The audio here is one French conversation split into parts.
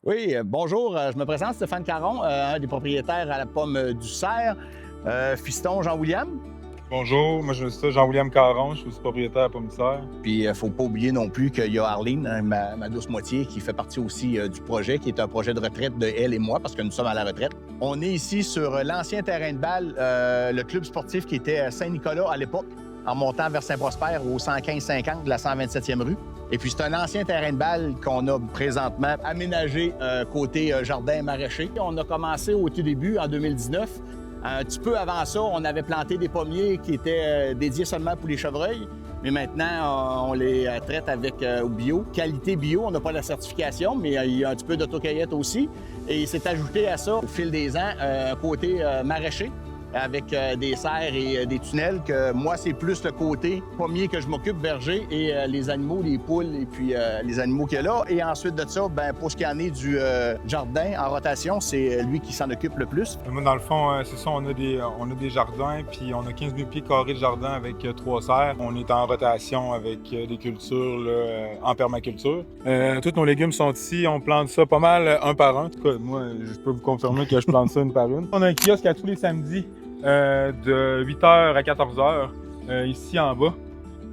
Oui, bonjour, je me présente Stéphane Caron, un des propriétaires à la pomme du Cerf. Fiston Jean-William. Bonjour, moi je suis Jean-William Caron, je suis aussi propriétaire à Pomme du Cerf. Puis, il ne faut pas oublier non plus qu'il y a Arlene, hein, ma douce moitié, qui fait partie aussi du projet, qui est un projet de retraite de elle et moi, parce que nous sommes à la retraite. On est ici sur l'ancien terrain de balle, le club sportif qui était à Saint-Nicolas à l'époque, en montant vers Saint-Prosper au 115-50 de la 127e rue. Et puis, c'est un ancien terrain de balle qu'on a présentement aménagé côté jardin maraîcher. On a commencé au tout début, en 2019. Un petit peu avant ça, on avait planté des pommiers qui étaient dédiés seulement pour les chevreuils. Mais maintenant, on les traite avec bio. Qualité bio, on n'a pas la certification, mais il y a un petit peu d'autocueillette aussi. Et il s'est ajouté à ça, au fil des ans, un côté maraîcher, avec des serres et des tunnels, que moi, c'est plus le côté pommier que je m'occupe, verger, et les animaux, les poules, et puis les animaux qu'il y a là. Et ensuite de ça, pour ce qui en est du jardin en rotation, c'est lui qui s'en occupe le plus. Moi, dans le fond, c'est ça, on a des jardins, puis on a 15 000 pieds carrés de jardin avec 3 serres. On est en rotation avec des cultures là, en permaculture. Tous nos légumes sont ici, on plante ça pas mal un par un. En tout cas, moi, je peux vous confirmer que je plante ça une par une. On a un kiosque à tous les samedis. De 8h à 14h ici en bas.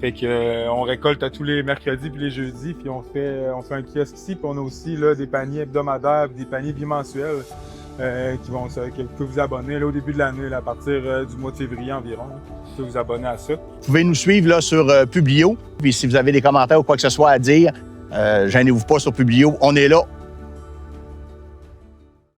Fait que on récolte à tous les mercredis puis les jeudis, puis on fait un kiosque ici, puis on a aussi là, des paniers hebdomadaires, des paniers bimensuels que vous pouvez vous abonner là, au début de l'année, à partir du mois de février environ. Vous pouvez vous abonner à ça. Vous pouvez nous suivre là, sur Publio. Puis si vous avez des commentaires ou quoi que ce soit à dire, gênez-vous pas sur Publio. On est là.